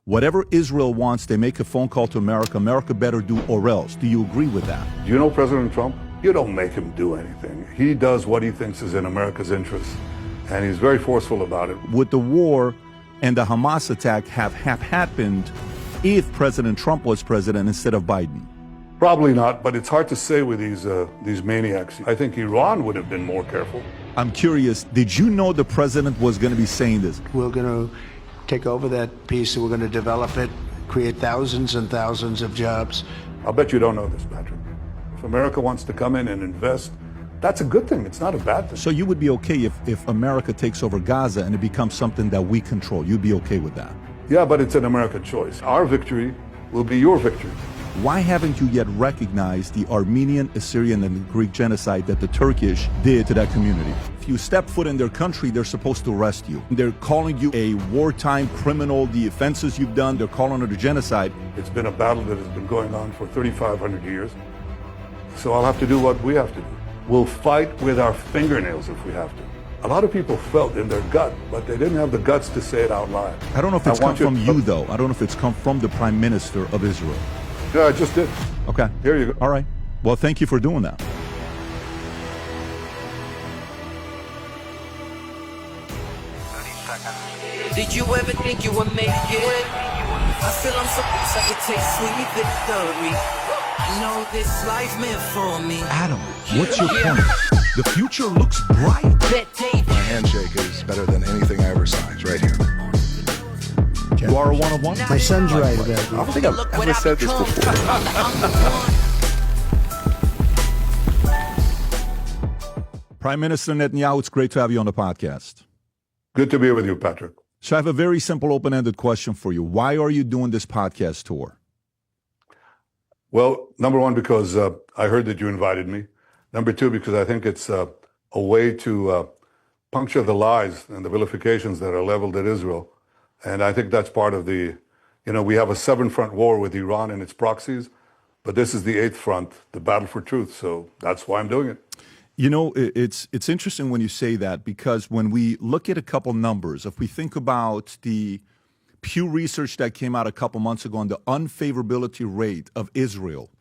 Whatever Israel wants, they make a phone call to America. America better do or else. Do you agree with that? Do you know President Trump? You don't make him do anything. He does what he thinks is in America's interest, and he's very forceful about it. Would the war and the Hamas attack have happened if President Trump was president instead of Biden? Probably not, but it's hard to say with these maniacs. I think Iran would have been more careful. I'm curious, did you know the president was going to be saying this? We're going to take over that piece, and we're going to develop it, create thousands and thousands of jobs. I'll bet you don't know this, Patrick. If America wants to come in and invest, that's a good thing. It's not a bad thing. So you would be okay if America takes over Gaza and it becomes something that we control. You'd be okay with that? Yeah, but it's an American choice. Our victory will be your victory. Why haven't you yet recognized the Armenian, Assyrian, and Greek genocide that the Turkish did to that community? If you step foot in their country, they're supposed to arrest you. They're calling you a wartime criminal, the offenses you've done, they're calling it a genocide. It's been a battle that has been going on for 3,500 years. So I'll have to do what we have to do. We'll fight with our fingernails if we have to. A lot of people felt in their gut, but they didn't have the guts to say it out loud. I don't know if it's come from you, though. I don't know if it's come from the Prime Minister of Israel. Yeah, I just did. Okay. Here you go. All right. Well, thank you for doing that. Did you ever think you would make it? I feel I'm so close, I could taste sweet victory. Know this life meant for me. Adam, what's your point? The future looks bright. My handshake is better than anything I ever signed. Right here. You are a one-of-one? My son's right about I don't think I've ever said this before. Prime Minister Netanyahu, it's great to have you on the podcast. Good to be with you, Patrick. So I have a very simple open-ended question for you. Why are you doing this podcast tour? Well, number one, because I heard that you invited me. Number two, because I think it's a way to puncture the lies and the vilifications that are leveled at Israel. And I think that's part of we have a seven-front war with Iran and its proxies, but this is the eighth front, the battle for truth. So that's why I'm doing it. You know, it's interesting when you say that, because when we look at a couple numbers, if we think about the Pew Research that came out a couple months ago on the unfavorability rate of Israel,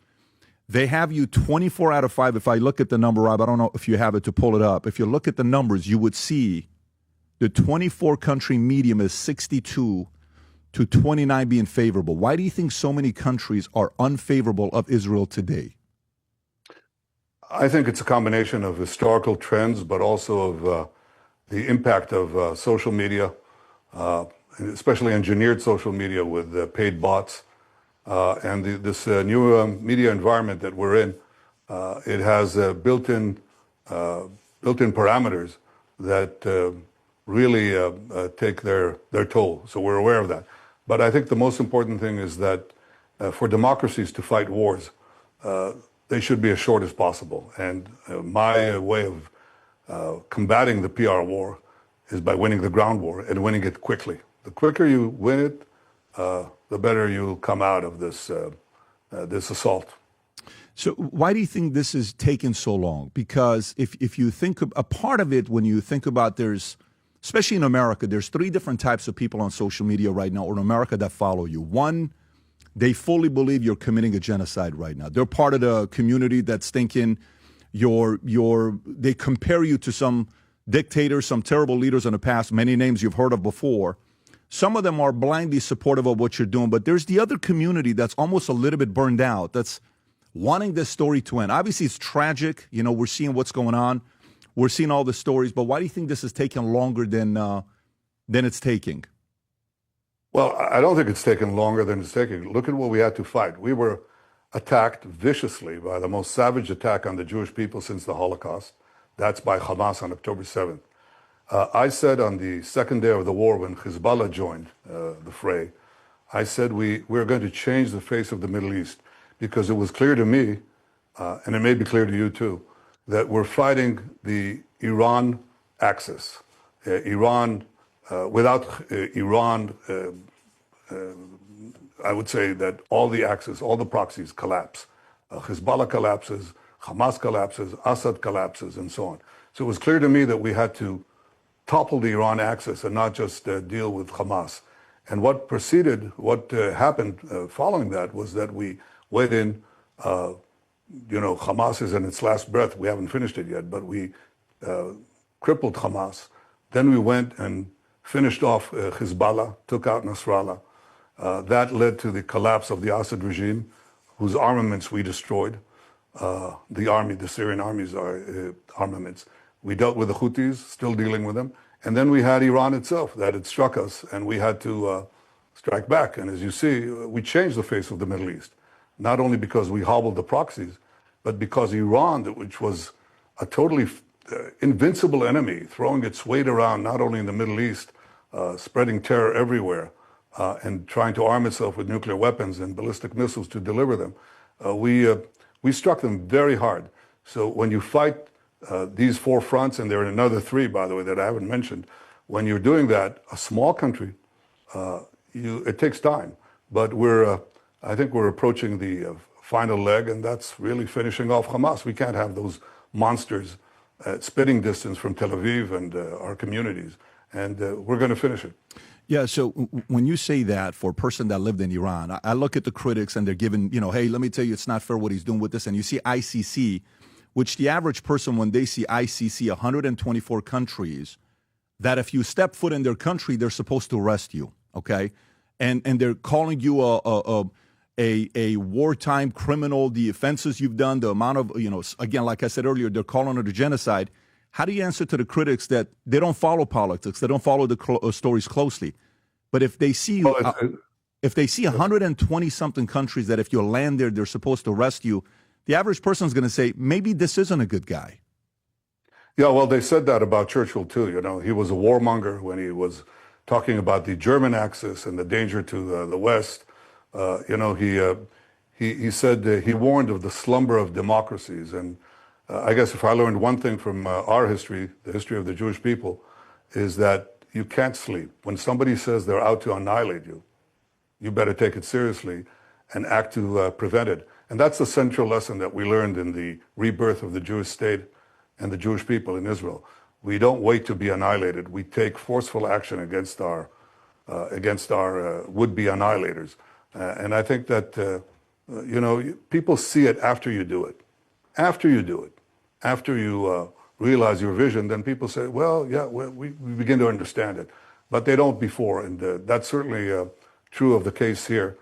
they have you 24 out of 5. If I look at the number, Rob, I don't know if you have it to pull it up. If you look at the numbers, you would see the 24-country medium is 62 to 29 being favorable. Why do you think so many countries are unfavorable of Israel today? I think it's a combination of historical trends, but also of the impact of social media, especially engineered social media with paid bots, and this new media environment that we're in. It has built-in parameters that really take their toll. So we're aware of that. But I think the most important thing is that for democracies to fight wars, they should be as short as possible. And my way of combating the PR war is by winning the ground war and winning it quickly. The quicker you win it, the better you'll come out of this assault. So why do you think this is taking so long? Because if you think a part of it, when you think about especially in America, there's 3 different types of people on social media right now, or in America, that follow you. One, they fully believe you're committing a genocide right now. They're part of the community that's thinking they compare you to some dictators, some terrible leaders in the past, many names you've heard of before. Some of them are blindly supportive of what you're doing, but there's the other community that's almost a little bit burned out, that's wanting this story to end. Obviously, it's tragic. You know, we're seeing what's going on. We're seeing all the stories, but why do you think this is taking longer than it's taking? Well, I don't think it's taken longer than it's taking. Look at what we had to fight. We were attacked viciously by the most savage attack on the Jewish people since the Holocaust. That's by Hamas on October 7th. I said on the second day of the war, when Hezbollah joined the fray, I said we're going to change the face of the Middle East, because it was clear to me, and it may be clear to you too, that we're fighting the Iran axis. Without Iran, I would say that all the axes, all the proxies collapse. Hezbollah collapses, Hamas collapses, Assad collapses, and so on. So it was clear to me that we had to topple the Iran axis and not just deal with Hamas. And what happened following that was that we went in, Hamas is in its last breath. We haven't finished it yet, but we crippled Hamas. Then we went and finished off Hezbollah, took out Nasrallah. That led to the collapse of the Assad regime, whose armaments we destroyed. The Syrian army's armaments. We dealt with the Houthis, still dealing with them. And then we had Iran itself that had struck us, and we had to strike back. And as you see, we changed the face of the Middle East, not only because we hobbled the proxies, but because Iran, which was a totally invincible enemy, throwing its weight around not only in the Middle East, spreading terror everywhere, and trying to arm itself with nuclear weapons and ballistic missiles to deliver them, we struck them very hard. So when you fight these four fronts, and there are another three, by the way, that I haven't mentioned, when you're doing that, a small country, it takes time. But I think we're approaching the final leg, and that's really finishing off Hamas. We can't have those monsters at spitting distance from Tel Aviv and our communities, and we're going to finish it. Yeah, so when you say that for a person that lived in Iran, I look at the critics and they're giving, hey, let me tell you, it's not fair what he's doing with this. And you see ICC, which the average person, when they see ICC, 124 countries, that if you step foot in their country, they're supposed to arrest you, okay? And they're calling you a wartime criminal, the offenses you've done, the amount of, again, like I said earlier, they're calling it a genocide. How do you answer to the critics that they don't follow politics, they don't follow the stories closely? But if they see if they see 120 something countries that if you land there, they're supposed to arrest you, the average person is going to say, maybe this isn't a good guy. Yeah, well, they said that about Churchill too. He was a warmonger when he was talking about the German Axis and the danger to the West. He said he warned of the slumber of democracies. And I guess if I learned one thing from our history, the history of the Jewish people, is that you can't sleep. When somebody says they're out to annihilate you, you better take it seriously and act to prevent it. And that's the central lesson that we learned in the rebirth of the Jewish state and the Jewish people in Israel. We don't wait to be annihilated. We take forceful action against our would-be annihilators. And I think that, people see it after you do it. After you do it, after you realize your vision, then people say, well, yeah, we begin to understand it. But they don't before, and that's certainly true of the case here.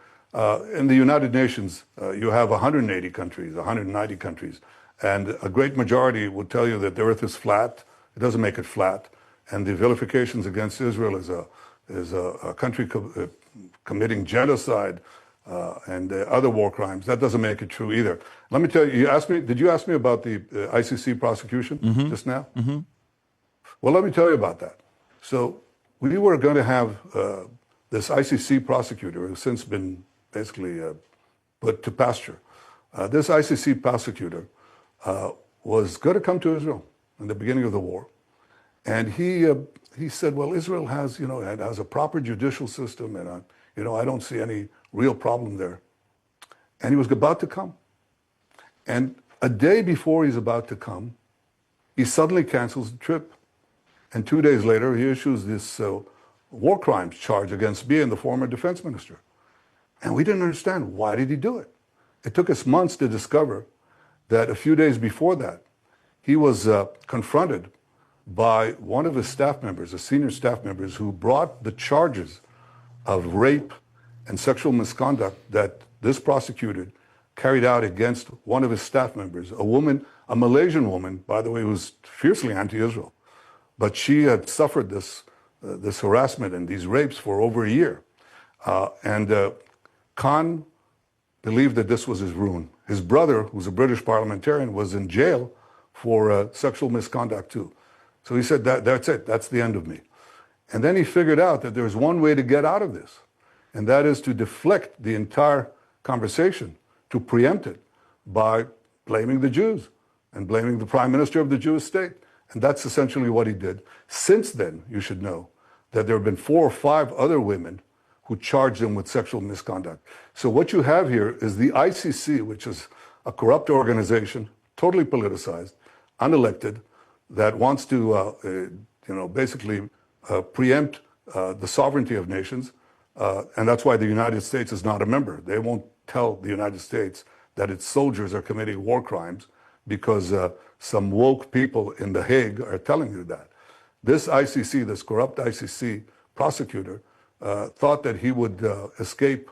In the United Nations, you have 180 countries, 190 countries, and a great majority will tell you that the earth is flat. It doesn't make it flat. And the vilifications against Israel is a country committing genocide and other war crimes. That doesn't make it true either. Let me tell you, did you ask me about the ICC prosecution just now? Mm-hmm. Well, let me tell you about that. So we were going to have this ICC prosecutor who's since been basically put to pasture. This ICC prosecutor was going to come to Israel in the beginning of the war. And he said, well, Israel has, it has a proper judicial system, and I don't see any real problem there. And he was about to come. And a day before he's about to come, he suddenly cancels the trip. And 2 days later, he issues this war crimes charge against me and the former defense minister. And we didn't understand, why did he do it? It took us months to discover that a few days before that, he was confronted by one of his staff members, a senior staff members, who brought the charges of rape and sexual misconduct that this prosecutor carried out against one of his staff members, a woman, a Malaysian woman, by the way, who was fiercely anti-Israel. But she had suffered this harassment and these rapes for over a year. And Khan believed that this was his ruin. His brother, who's a British parliamentarian, was in jail for sexual misconduct too. So he said, that's it, that's the end of me. And then he figured out that there's one way to get out of this, and that is to deflect the entire conversation, to preempt it by blaming the Jews and blaming the prime minister of the Jewish state. And that's essentially what he did. Since then, you should know that there have been 4 or 5 other women who charged him with sexual misconduct. So what you have here is the ICC, which is a corrupt organization, totally politicized, unelected, that wants to, basically preempt the sovereignty of nations, And that's why the United States is not a member. They won't tell the United States that its soldiers are committing war crimes because some woke people in The Hague are telling you that. This ICC, this corrupt ICC prosecutor, thought that he would escape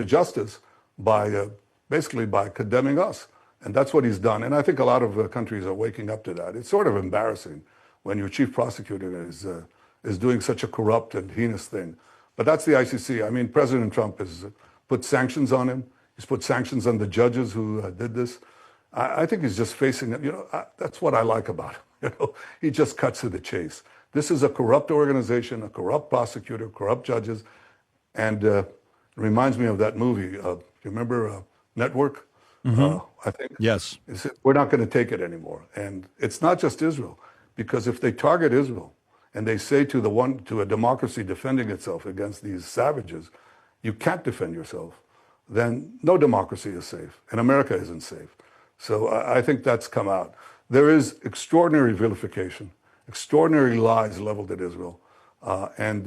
justice by basically by condemning us. And that's what he's done. And I think a lot of countries are waking up to that. It's sort of embarrassing when your chief prosecutor is doing such a corrupt and heinous thing. But that's the ICC. I mean, President Trump has put sanctions on him. He's put sanctions on the judges who did this. I think he's just facing, that's what I like about him. He just cuts to the chase. This is a corrupt organization, a corrupt prosecutor, corrupt judges. And it reminds me of that movie. You remember Network? I think. Yes. He said, we're not going to take it anymore. And it's not just Israel, because if they target Israel and they say to a democracy defending itself against these savages, you can't defend yourself, then no democracy is safe, and America isn't safe. So I think that's come out. There is extraordinary vilification, extraordinary lies leveled at Israel, and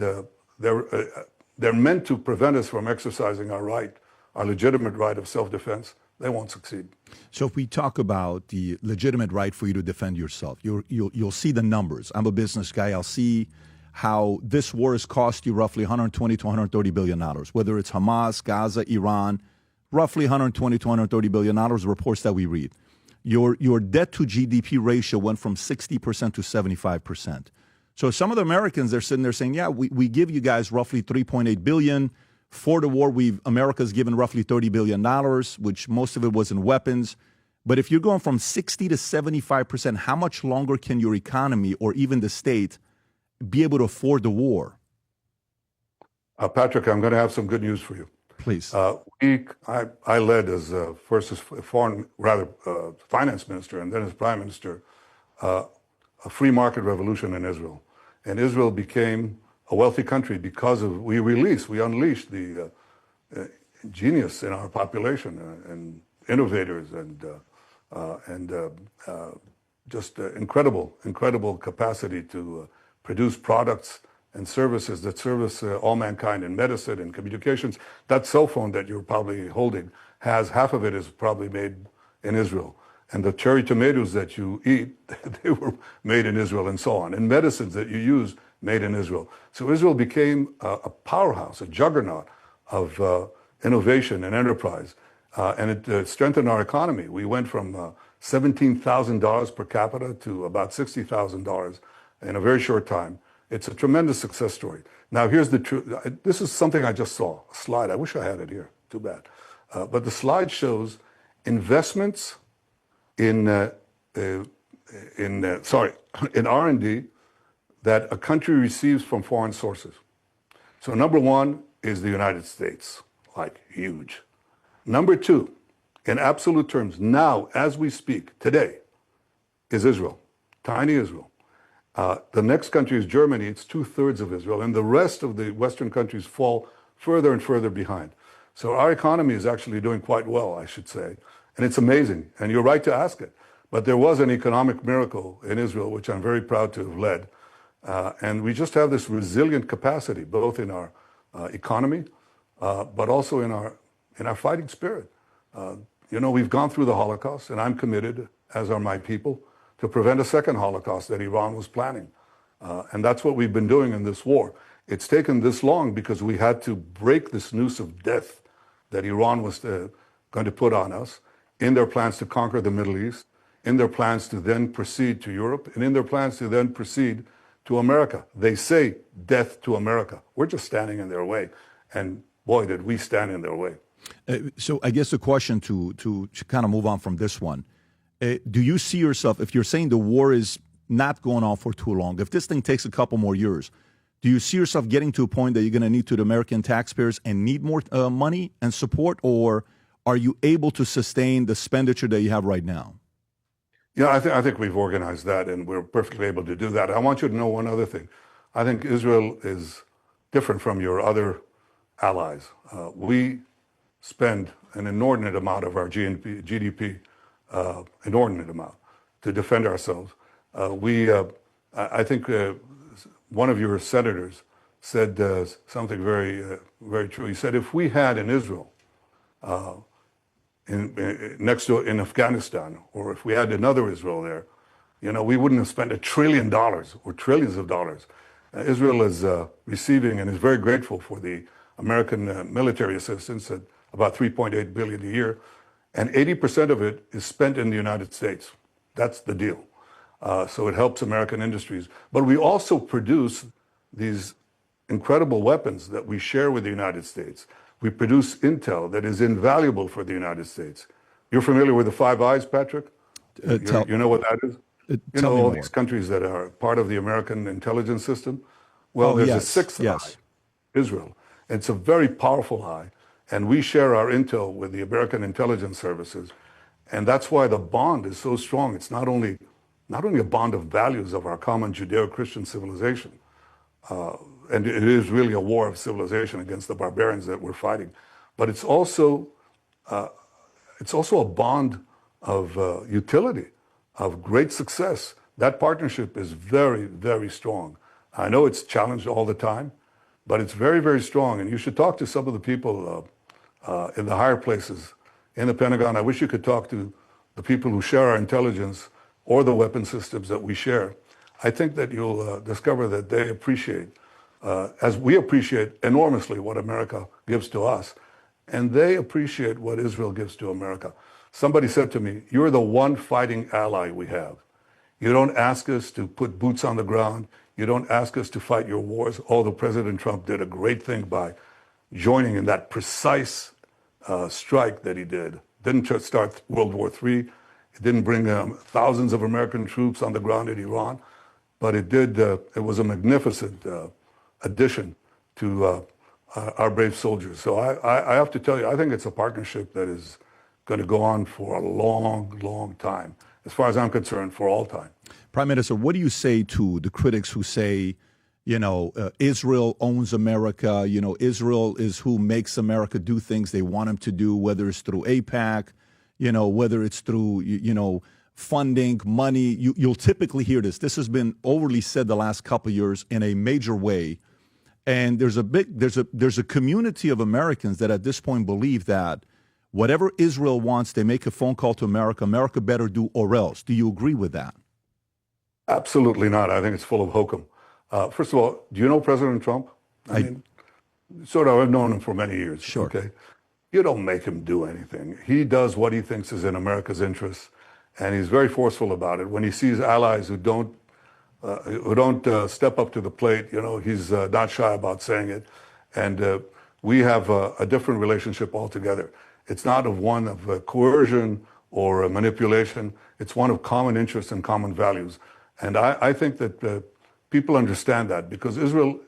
they're meant to prevent us from exercising our right, our legitimate right of self-defense. They won't succeed. So if we talk about the legitimate right for you to defend yourself, you'll see the numbers. I'm a business guy. I'll see how this war has cost you roughly 120 to 130 billion dollars. Whether it's Hamas, Gaza, Iran, roughly 120 to 130 billion dollars. Reports that we read. Your debt to GDP ratio went from 60% to 75%. So some of the Americans, they're sitting there saying, yeah, we give you guys roughly 3.8 billion. For the war, America's given roughly $30 billion, which most of it was in weapons. But if you're going from 60 to 75%, how much longer can your economy or even the state be able to afford the war? Patrick, I'm going to have some good news for you. Please. I led as first as finance minister and then as prime minister, a free market revolution in Israel. And Israel became a wealthy country because we unleashed the genius in our population and innovators and just incredible capacity to produce products and services that service all mankind in medicine and communications. That cell phone that you're probably holding half of it is probably made in Israel. And the cherry tomatoes that you eat, they were made in Israel and so on. And medicines that you use, made in Israel. So Israel became a powerhouse, a juggernaut of innovation and enterprise. And it strengthened our economy. We went from $17,000 per capita to about $60,000 in a very short time. It's a tremendous success story. Now, here's the truth. This is something I just saw, a slide. I wish I had it here. Too bad. But the slide shows investments in R&D that a country receives from foreign sources. So number one is the United States, like huge. Number two, in absolute terms, now as we speak, today, is Israel, tiny Israel. The next country is Germany. It's 2/3 of Israel, and the rest of the Western countries fall further and further behind. So our economy is actually doing quite well, I should say, and it's amazing. And you're right to ask it. But there was an economic miracle in Israel, which I'm very proud to have led. And we just have this resilient capacity, both in our economy, but also in our fighting spirit. We've gone through the Holocaust, and I'm committed, as are my people, to prevent a second Holocaust that Iran was planning. And that's what we've been doing in this war. It's taken this long because we had to break this noose of death that Iran was going to put on us in their plans to conquer the Middle East, in their plans to then proceed to Europe, and in their plans to then proceed to America. They say death to America. We're just standing in their way. And boy, did we stand in their way. So I guess the question to kind of move on from this one, do you see yourself, if you're saying the war is not going on for too long, if this thing takes a couple more years, do you see yourself getting to a point that you're going to need to the American taxpayers and need more money and support, or are you able to sustain the expenditure that you have right now? Yeah, I think we've organized that, and we're perfectly able to do that. I want you to know one other thing. I think Israel is different from your other allies. We spend an inordinate amount of our GDP, inordinate amount, to defend ourselves. I think one of your senators said something very true. He said, if we had in Israel, next to in Afghanistan, or if we had another Israel there, we wouldn't have spent $1 trillion or trillions of dollars. Israel is receiving and is very grateful for the American military assistance at about $3.8 billion a year, and 80% of it is spent in the United States. That's the deal. So it helps American industries. But we also produce these incredible weapons that we share with the United States. We produce intel that is invaluable for the United States. You're familiar with the Five Eyes, Patrick? You know what that is? You know all these countries that are part of the American intelligence system? Well, there's a sixth eye, Israel. It's a very powerful eye, and we share our intel with the American intelligence services, and that's why the bond is so strong. It's not only a bond of values of our common Judeo-Christian civilization, and it is really a war of civilization against the barbarians that we're fighting, but it's also a bond of utility, of great success. That partnership is very, very strong. I know it's challenged all the time, but it's very, very strong. And you should talk to some of the people in the higher places in the Pentagon. I wish you could talk to the people who share our intelligence or the weapon systems that we share. I think that you'll discover that they appreciate, as we appreciate enormously what America gives to us, and they appreciate what Israel gives to America. Somebody said to me, you're the one fighting ally we have. You don't ask us to put boots on the ground. You don't ask us to fight your wars, although President Trump did a great thing by joining in that precise strike that he did. Didn't just start World War III. It didn't bring thousands of American troops on the ground in Iran, but it did. It was a magnificent addition to our brave soldiers. So I have to tell you, I think it's a partnership that is going to go on for a long, long time. As far as I'm concerned, for all time. Prime Minister, what do you say to the critics who say, Israel owns America, Israel is who makes America do things they want them to do, whether it's through AIPAC, whether it's through, funding, money. You'll typically hear this. This has been overly said the last couple of years in a major way. And there's a community of Americans that at this point believe that whatever Israel wants, they make a phone call to America. America better do or else. Do you agree with that? Absolutely not. I think it's full of hokum. First of all, do you know President Trump? I mean, sort of, I've known him for many years. Sure. Okay. You don't make him do anything. He does what he thinks is in America's interests, and he's very forceful about it. When he sees allies who don't step up to the plate, he's not shy about saying it. And we have a different relationship altogether. It's not one of coercion or manipulation. It's one of common interests and common values. And I think that people understand that because Israel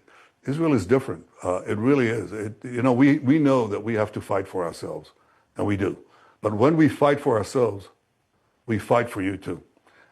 is different. It really is. We know that we have to fight for ourselves, and we do. But when we fight for ourselves, we fight for you too.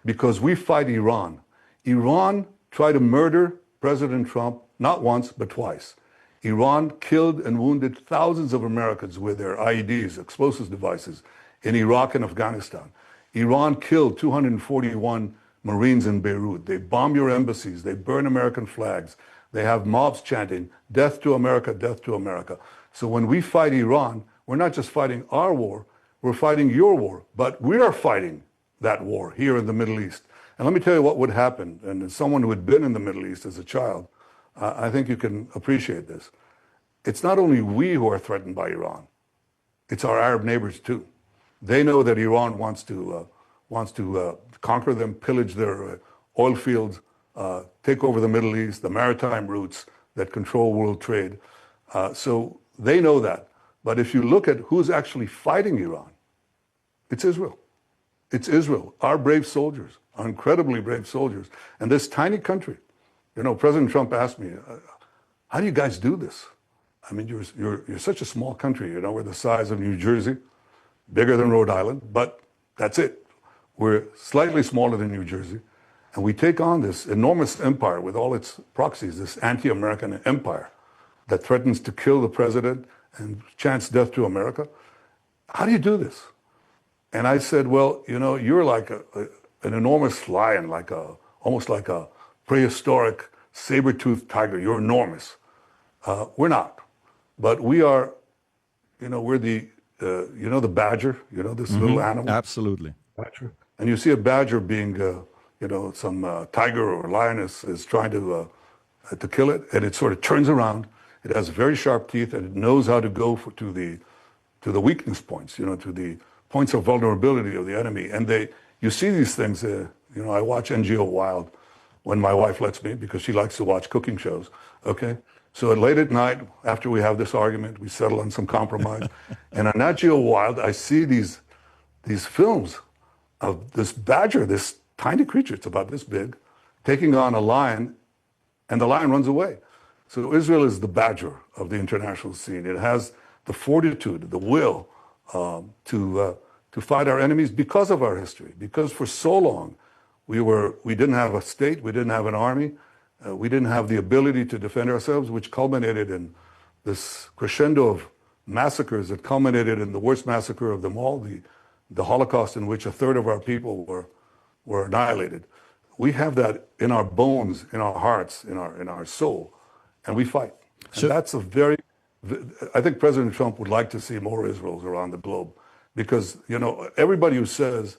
Because we fight Iran. Iran tried to murder President Trump not once, but twice. Iran killed and wounded thousands of Americans with their IEDs, explosive devices, in Iraq and Afghanistan. Iran killed 241 Marines in Beirut. They bomb your embassies. They burn American flags. They have mobs chanting, "Death to America, death to America." So when we fight Iran, we're not just fighting our war, we're fighting your war. But we are fighting that war here in the Middle East. And let me tell you what would happen. And as someone who had been in the Middle East as a child, I think you can appreciate this. It's not only we who are threatened by Iran. It's our Arab neighbors too. They know that Iran wants to conquer them, pillage their oil fields, take over the Middle East, the maritime routes that control world trade. So they know that. But if you look at who's actually fighting Iran, it's Israel. It's Israel, our brave soldiers, our incredibly brave soldiers. And this tiny country, President Trump asked me, how do you guys do this? I mean, you're such a small country, we're the size of New Jersey, bigger than Rhode Island, but that's it. We're slightly smaller than New Jersey, and we take on this enormous empire with all its proxies, this anti-American empire that threatens to kill the president and chants death to America. How do you do this? And I said, well, you're like an enormous lion, almost like a prehistoric saber-toothed tiger. You're enormous. We're not. But we are, we're the, the badger, this little animal. Absolutely. Badger. And you see a badger being, some tiger or lioness is trying to kill it, and it sort of turns around. It has very sharp teeth, and it knows how to go to the weakness points, to the points of vulnerability of the enemy. And you see these things. I watch NGO Wild when my wife lets me because she likes to watch cooking shows. Okay, so late at night after we have this argument, we settle on some compromise, and on NGO Wild, I see these films of this badger, this tiny creature, it's about this big, taking on a lion, and the lion runs away. So Israel is the badger of the international scene. It has the fortitude, the will to fight our enemies because of our history. Because for so long we didn't have a state, we didn't have an army, we didn't have the ability to defend ourselves, which culminated in this crescendo of massacres that culminated in the worst massacre of them all, the Holocaust, in which a third of our people were annihilated. We have that in our bones, in our hearts, in our soul, and we fight. And that's I think President Trump would like to see more Israels around the globe, because everybody who says,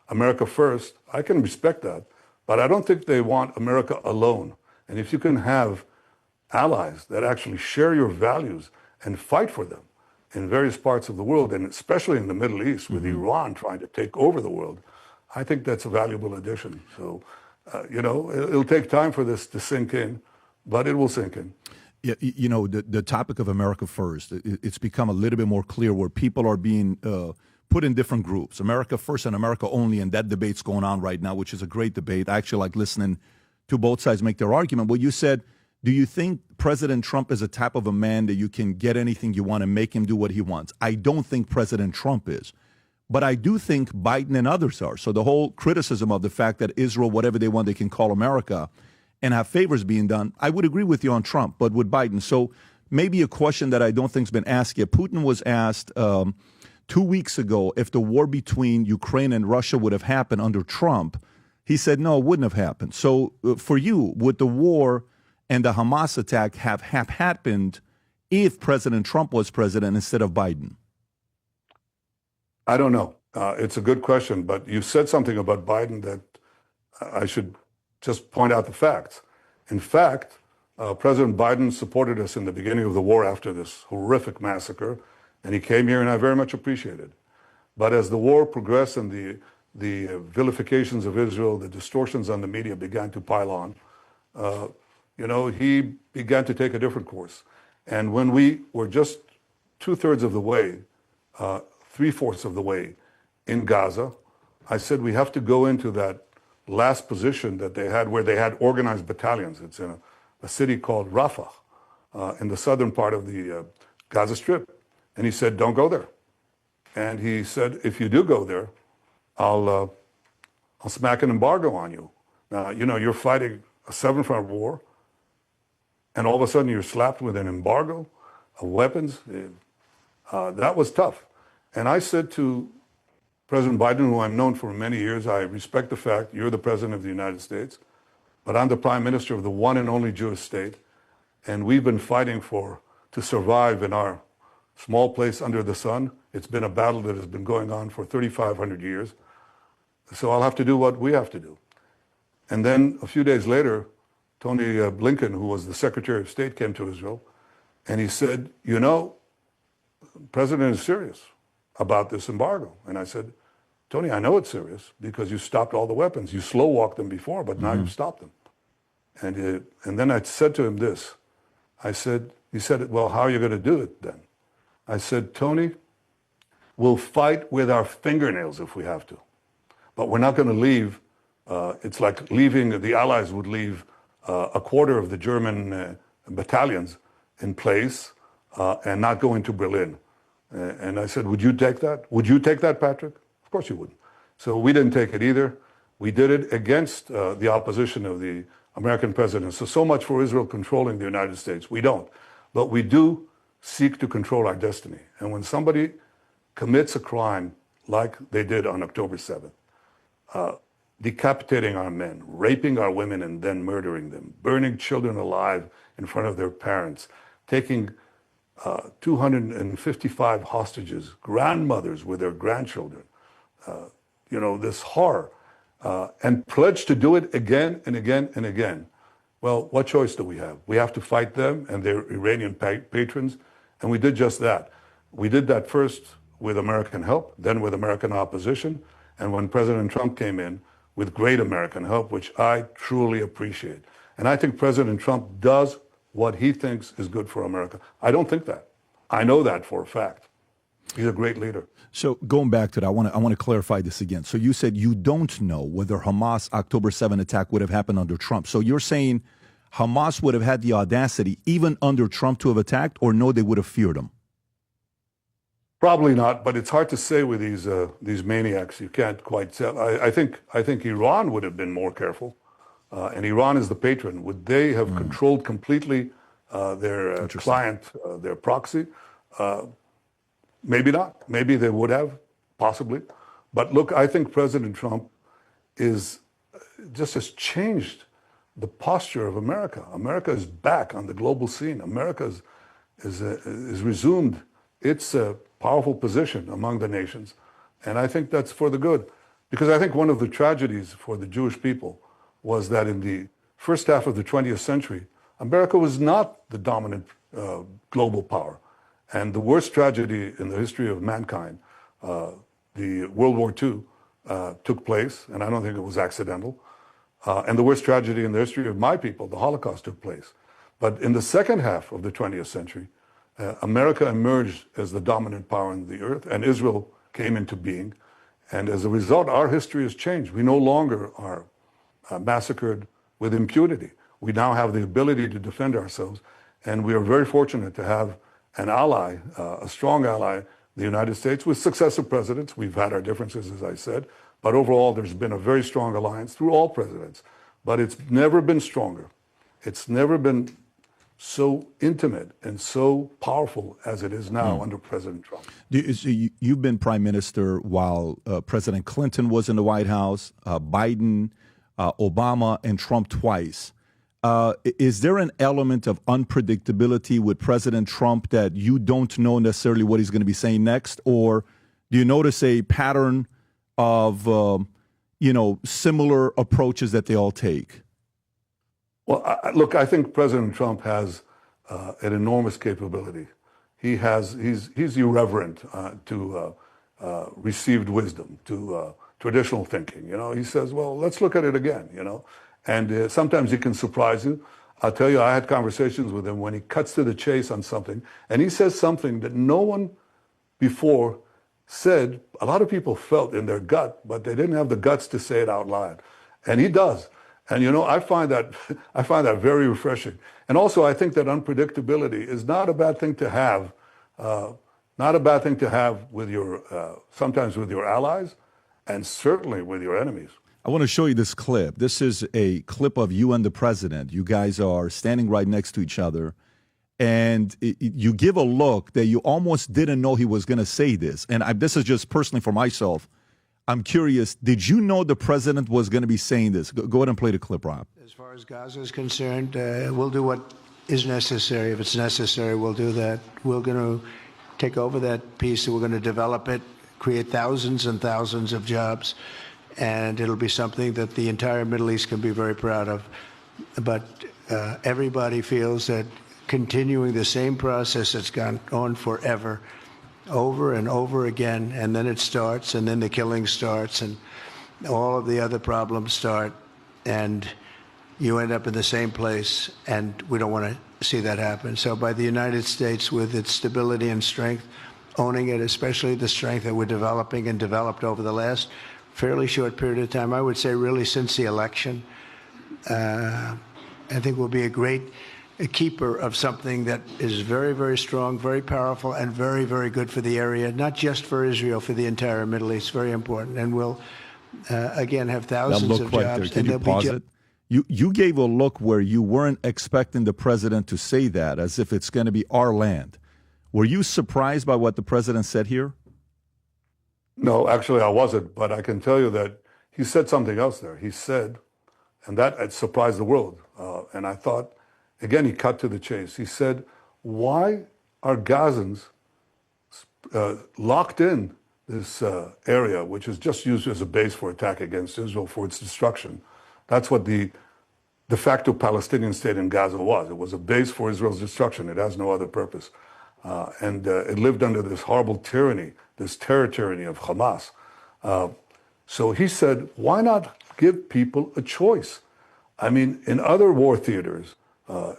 America first, I can respect that, but I don't think they want America alone. And if you can have allies that actually share your values and fight for them in various parts of the world, and especially in the Middle East, with Iran trying to take over the world, I think that's a valuable addition. So, it'll take time for this to sink in, but it will sink in. Yeah, the topic of America first, it's become a little bit more clear where people are being put in different groups, America first and America only, and that debate's going on right now, which is a great debate. I actually like listening to both sides make their argument. Well, you said, do you think President Trump is a type of a man that you can get anything you want and make him do what he wants? I don't think President Trump is. But I do think Biden and others are. So the whole criticism of the fact that Israel, whatever they want, they can call America and have favors being done, I would agree with you on Trump, but with Biden. So maybe a question that I don't think has been asked yet. Putin was asked 2 weeks ago if the war between Ukraine and Russia would have happened under Trump. He said, no, it wouldn't have happened. So for you, would the war and the Hamas attack have happened if President Trump was president instead of Biden? I don't know. It's a good question, but you said something about Biden that I should just point out the facts. In fact, President Biden supported us in the beginning of the war after this horrific massacre, and he came here, and I very much appreciate it. But as the war progressed and the vilifications of Israel, the distortions on the media began to pile on, he began to take a different course. And when we were just 2/3 of the way, 3/4 of the way in Gaza, I said we have to go into that last position that they had, where they had organized battalions. It's in a city called Rafah, in the southern part of the Gaza Strip. And he said, don't go there. And he said, if you do go there, I'll smack an embargo on you. Now, you're fighting a 7-front war, and all of a sudden you're slapped with an embargo of weapons. That was tough. And I said to President Biden, who I've known for many years, I respect the fact you're the president of the United States, but I'm the prime minister of the one and only Jewish state, and we've been fighting to survive in our small place under the sun. It's been a battle that has been going on for 3,500 years. So I'll have to do what we have to do. And then a few days later, Tony Blinken, who was the Secretary of State, came to Israel, and he said, the president is serious about this embargo. And I said, Tony, I know it's serious because you stopped all the weapons. You slow-walked them before, but now you've stopped them. And then I said to him this. He said, well, how are you going to do it then? I said, Tony, we'll fight with our fingernails if we have to. But we're not going to leave. It's like the Allies would leave a quarter of the German battalions in place and not go into Berlin. And I said, would you take that? Would you take that, Patrick? Of course you wouldn't. So we didn't take it either. We did it against the opposition of the American president. So much for Israel controlling the United States. We don't. But we do seek to control our destiny. And when somebody commits a crime like they did on October 7th, decapitating our men, raping our women and then murdering them, burning children alive in front of their parents, taking 255 hostages, grandmothers with their grandchildren, this horror, and pledged to do it again and again and again. Well, what choice do we have? We have to fight them and their Iranian patrons, and we did just that. We did that first with American help, then with American opposition, and when President Trump came in, with great American help, which I truly appreciate. And I think President Trump does what he thinks is good for America. I don't think that. I know that for a fact. He's a great leader. So going back to that, I want to clarify this again. So you said you don't know whether Hamas October 7 attack would have happened under Trump. So you're saying Hamas would have had the audacity, even under Trump, to have attacked, or no, they would have feared him? Probably not, but it's hard to say with these maniacs. You can't quite tell. I think Iran would have been more careful, and Iran is the patron. Would they have controlled completely their client, their proxy? Maybe not. Maybe they would have, possibly. But look, I think President Trump has changed the posture of America. America is back on the global scene. America is resumed its powerful position among the nations. And I think that's for the good. Because I think one of the tragedies for the Jewish people was that in the first half of the 20th century, America was not the dominant global power. And the worst tragedy in the history of mankind, the World War II, took place, and I don't think it was accidental. And the worst tragedy in the history of my people, the Holocaust, took place. But in the second half of the 20th century, America emerged as the dominant power on the earth, and Israel came into being. And as a result, our history has changed. We no longer are massacred with impunity. We now have the ability to defend ourselves, and we are very fortunate to have an ally, a strong ally, the United States, with successive presidents. We've had our differences, as I said, but overall there's been a very strong alliance through all presidents. But it's never been stronger. It's never been so intimate and so powerful as it is now under President Trump. So you've been prime minister while President Clinton was in the White House, Biden, Obama, and Trump twice. Is there an element of unpredictability with President Trump that you don't know necessarily what he's going to be saying next? Or do you notice a pattern of, similar approaches that they all take? Well, look, I think President Trump has an enormous capability. He's irreverent to received wisdom, to traditional thinking. He says, well, let's look at it again, And sometimes he can surprise you. I'll tell you, I had conversations with him when he cuts to the chase on something, and he says something that no one before said. A lot of people felt in their gut, but they didn't have the guts to say it out loud. And he does. And I find that very refreshing. And also, I think that unpredictability is not a bad thing to have. Not a bad thing to have with sometimes with your allies, and certainly with your enemies. I want to show you this clip. This is a clip of you and the president. You guys are standing right next to each other, and you give a look that you almost didn't know he was going to say this. And this is just personally for myself. I'm curious, did you know the president was going to be saying this? Go ahead and play the clip, Rob. As far as Gaza is concerned, we'll do what is necessary. If it's necessary, we'll do that. We're going to take over that piece, and we're going to develop it, create thousands and thousands of jobs, and it'll be something that the entire Middle East can be very proud of. But everybody feels that continuing the same process that's gone on forever, over and over again, and then it starts, and then the killing starts, and all of the other problems start, and you end up in the same place, and we don't want to see that happen. So by the United States, with its stability and strength, owning it, especially the strength that we're developing and developed over the last fairly short period of time, I would say really since the election, I think we'll be a keeper of something that is very, very strong, very powerful, and very, very good for the area, not just for Israel, for the entire Middle East. Very important. And we'll, again, have thousands of jobs. Can you pause it? You gave a look where you weren't expecting the president to say that, as if it's going to be our land. Were you surprised by what the president said here? No, actually I wasn't. But I can tell you that he said something else there. He said, and that had surprised the world. And I thought, again, he cut to the chase. He said, why are Gazans locked in this area, which is just used as a base for attack against Israel for its destruction? That's what the de facto Palestinian state in Gaza was. It was a base for Israel's destruction. It has no other purpose. And it lived under this horrible tyranny, this terror tyranny of Hamas. So he said, why not give people a choice? I mean, in other war theaters,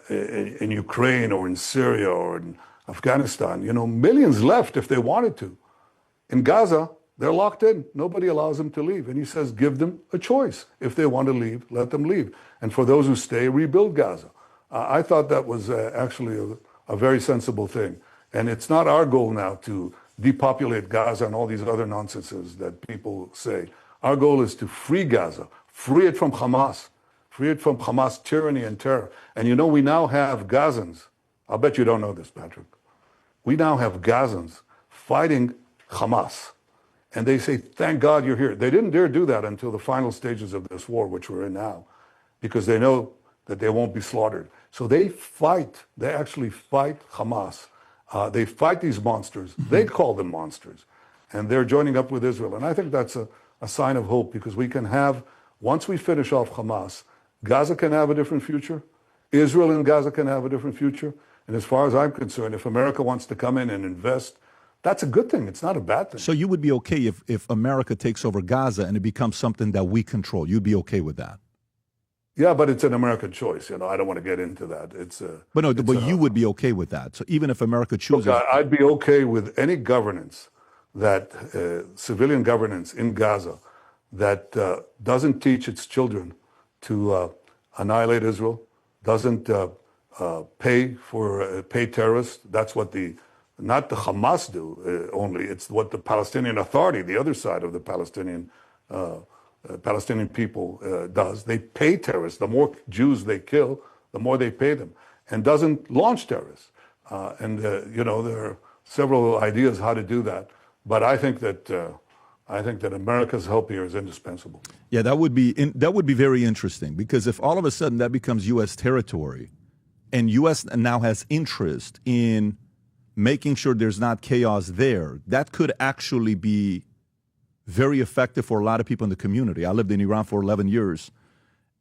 in Ukraine or in Syria or in Afghanistan, millions left if they wanted to. In Gaza, they're locked in. Nobody allows them to leave. And he says, give them a choice. If they want to leave, let them leave. And for those who stay, rebuild Gaza. I thought that was actually a very sensible thing. And it's not our goal now to depopulate Gaza and all these other nonsenses that people say. Our goal is to free Gaza, free it from Hamas, free it from Hamas tyranny and terror. And we now have Gazans. I'll bet you don't know this, Patrick. We now have Gazans fighting Hamas. And they say, thank God you're here. They didn't dare do that until the final stages of this war, which we're in now, because they know that they won't be slaughtered. So they actually fight Hamas. They fight these monsters. They call them monsters. And they're joining up with Israel. And I think that's a sign of hope, because we can have, once we finish off Hamas, Gaza can have a different future. Israel and Gaza can have a different future. And as far as I'm concerned, if America wants to come in and invest, that's a good thing. It's not a bad thing. So you would be okay if America takes over Gaza and it becomes something that we control. You'd be okay with that? Yeah, but it's an American choice. I don't want to get into that. But you would be okay with that. So even if America chooses, look, I'd be okay with any governance that civilian governance in Gaza that doesn't teach its children to annihilate Israel, doesn't pay terrorists. That's what not the Hamas do only. It's what the Palestinian Authority, the other side of the Palestinian people does. They pay terrorists. The more Jews they kill, the more they pay them, and doesn't launch terrorists. There are several ideas how to do that. But I think that America's help here is indispensable. Yeah, that would be very interesting, because if all of a sudden that becomes U.S. territory, and U.S. now has interest in making sure there's not chaos there, that could actually be very effective for a lot of people in the community. I lived in Iran for 11 years,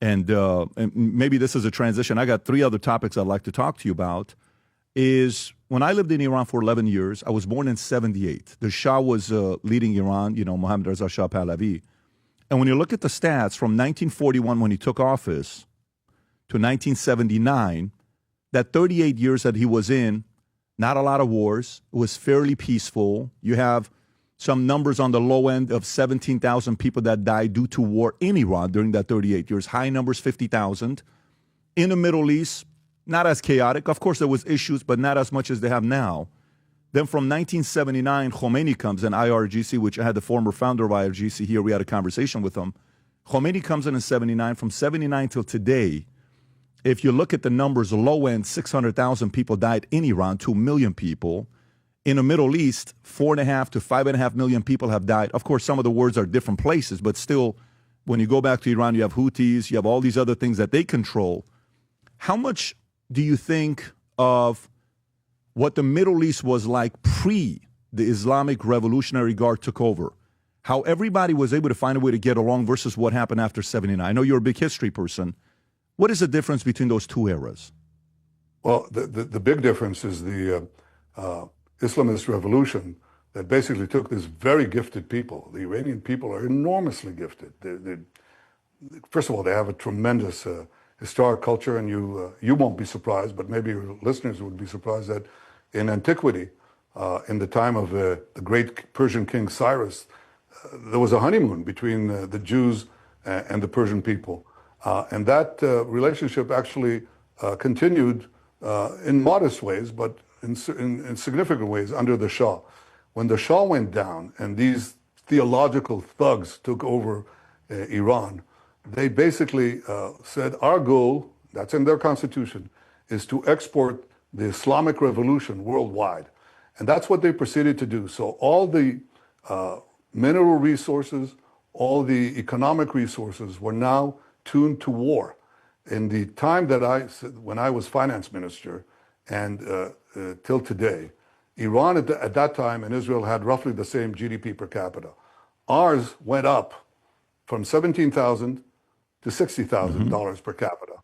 and maybe this is a transition. I got 3 other topics I'd like to talk to you about. Is when I lived in Iran for 11 years, I was born in 78. The Shah was leading Iran, Mohammad Reza Shah Pahlavi. And when you look at the stats from 1941 when he took office to 1979, that 38 years that he was in, not a lot of wars. It was fairly peaceful. You have some numbers on the low end of 17,000 people that died due to war in Iran during that 38 years. High numbers, 50,000. In the Middle East, not as chaotic. Of course, there was issues, but not as much as they have now. Then from 1979, Khomeini comes in, IRGC, which I had the former founder of IRGC here. We had a conversation with him. Khomeini comes in 79. From 79 till today, if you look at the numbers, low end, 600,000 people died in Iran, 2 million people. In the Middle East, 4.5 to 5.5 million people have died. Of course, some of the words are different places, but still, when you go back to Iran, you have Houthis, you have all these other things that they control. How much do you think of what the Middle East was like pre the Islamic Revolutionary Guard took over? How everybody was able to find a way to get along versus what happened after 79? I know you're a big history person. What is the difference between those two eras? Well, the big difference is the Islamist revolution that basically took these very gifted people. The Iranian people are enormously gifted. First of all, they have a tremendous historic culture, and you won't be surprised, but maybe your listeners would be surprised that in antiquity, in the time of the great Persian king Cyrus, there was a honeymoon between the Jews and the Persian people. And that relationship actually continued in modest ways, but in significant ways under the Shah. When the Shah went down and these theological thugs took over Iran, they basically said, our goal, that's in their constitution, is to export the Islamic revolution worldwide. And that's what they proceeded to do. So all the mineral resources, all the economic resources were now tuned to war. In the time when I was finance minister and till today, Iran at that time and Israel had roughly the same GDP per capita. Ours went up from $17,000 to $60,000 per capita,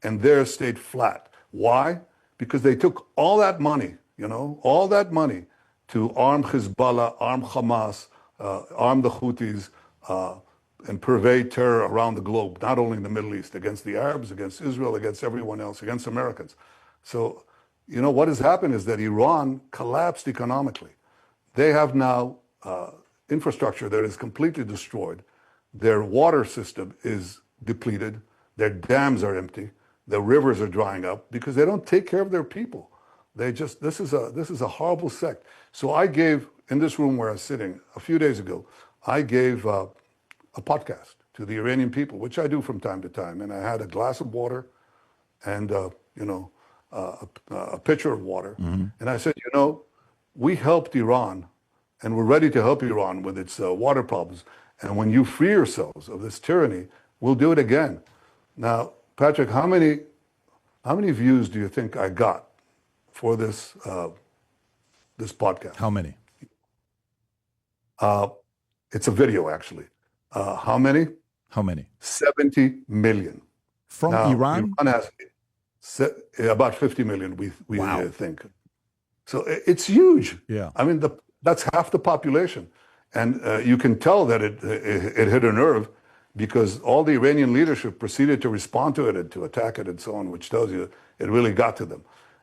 and theirs stayed flat. Why? Because they took all that money, all that money to arm Hezbollah, arm Hamas, arm the Houthis, and purvey terror around the globe, not only in the Middle East, against the Arabs, against Israel, against everyone else, against Americans. So, what has happened is that Iran collapsed economically. They have now infrastructure that is completely destroyed. Their water system is depleted. Their dams are empty. Their rivers are drying up because they don't take care of their people. This is a horrible sect. So I gave, in this room where I was sitting a few days ago, I gave a podcast to the Iranian people, which I do from time to time. And I had a glass of water and, a pitcher of water. Mm-hmm. And I said, we helped Iran and we're ready to help Iran with its water problems. And when you free yourselves of this tyranny, we'll do it again. Now, Patrick, how many views do you think I got for this this podcast? How many? It's a video, actually. How many? How many? 70 million. From now, Iran? Iran has about 50 million, we wow. Think. So it's huge. Yeah. I mean, that's half the population. And you can tell that it hit a nerve because all the Iranian leadership proceeded to respond to it and to attack it and so on, which tells you it really got to them.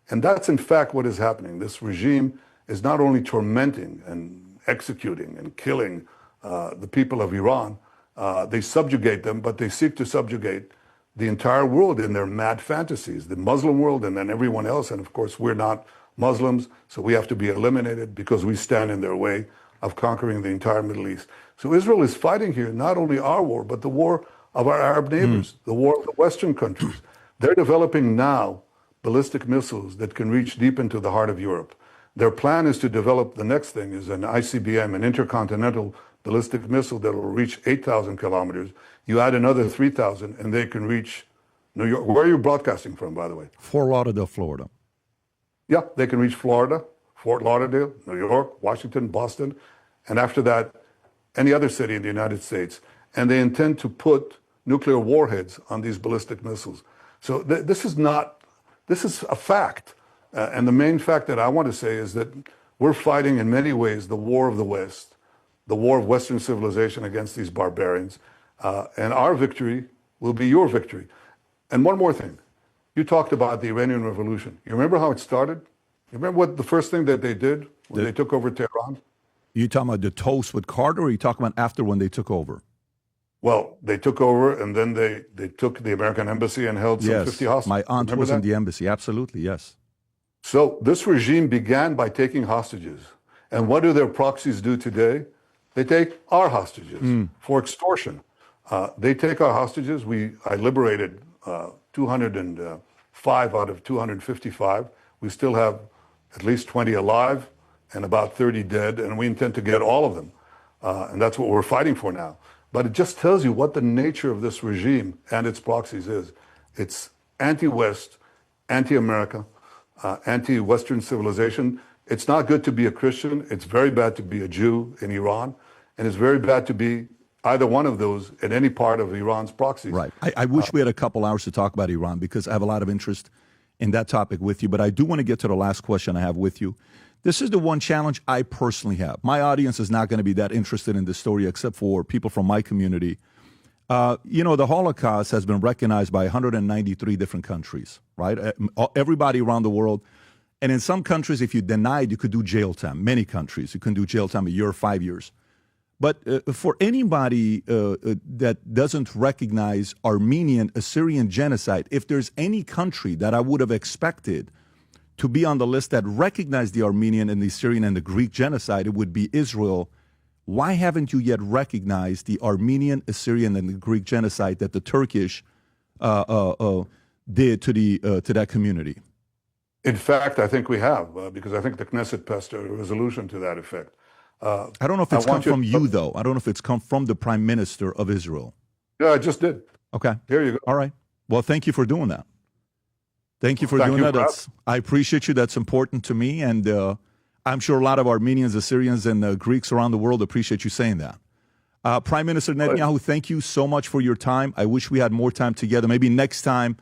And that's in fact what is happening. This regime is not only tormenting and executing and killing the people of Iran, they subjugate them, but they seek to subjugate the entire world in their mad fantasies, the Muslim world and then everyone else. And of course, we're not Muslims, so we have to be eliminated because we stand in their way of conquering the entire Middle East. So Israel is fighting here not only our war, but the war of our Arab neighbors, the war of the Western countries. They're developing now ballistic missiles that can reach deep into the heart of Europe. Their plan is to develop, the next thing is an ICBM, an intercontinental ballistic missile that will reach 8,000 kilometers. You add another 3,000 and they can reach New York. Where are you broadcasting from, by the way? Fort Lauderdale, Florida. Yeah, they can reach Florida, Fort Lauderdale, New York, Washington, Boston, and after that, any other city in the United States. And they intend to put nuclear warheads on these ballistic missiles. So this is a fact. And the main fact that I want to say is that we're fighting in many ways the war of the West, the war of Western civilization against these barbarians. And our victory will be your victory. And one more thing. You talked about the Iranian Revolution. You remember how it started? You remember what the first thing that they did when they took over Tehran? You talking about the toast with Carter, or are you talking about after when they took over? Well, they took over, and then they took the American embassy and held some 50 hostages. My aunt was in the embassy. Absolutely, yes. So this regime began by taking hostages. And what do their proxies do today? They take our hostages for extortion. They take our hostages. I liberated 205 out of 255. We still have at least 20 alive and about 30 dead, and we intend to get all of them. And that's what we're fighting for now. But it just tells you what the nature of this regime and its proxies is. It's anti-West, anti-America, anti-Western civilization. It's not good to be a Christian. It's very bad to be a Jew in Iran. And it's very bad to be either one of those in any part of Iran's proxies. Right. I wish we had a couple hours to talk about Iran because I have a lot of interest in that topic with you. But I do want to get to the last question I have with you. This is the one challenge I personally have. My audience is not going to be that interested in this story except for people from my community. The Holocaust has been recognized by 193 different countries, right? Everybody around the world. And in some countries, if you denied, you could do jail time. Many countries, you can do jail time a year or 5 years. But for anybody that doesn't recognize Armenian Assyrian genocide, if there's any country that I would have expected to be on the list that recognized the Armenian and the Assyrian and the Greek genocide, it would be Israel. Why haven't you yet recognized the Armenian, Assyrian, and the Greek genocide that the Turkish did to that community? In fact, I think we have, because I think the Knesset passed a resolution to that effect. I don't know if it's come from you, though. I don't know if it's come from the Prime Minister of Israel. Yeah, I just did. Okay. Here you go. All right. Well, thank you for doing that. Thank you for doing that. I appreciate you. That's important to me. And I'm sure a lot of Armenians, Assyrians, and Greeks around the world appreciate you saying that. Prime Minister Netanyahu, thank you so much for your time. I wish we had more time together. Maybe next time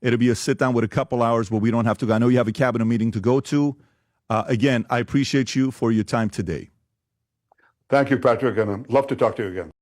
it'll be a sit-down with a couple hours where we don't have to go. I know you have a cabinet meeting to go to. Again, I appreciate you for your time today. Thank you, Patrick, and I'd love to talk to you again.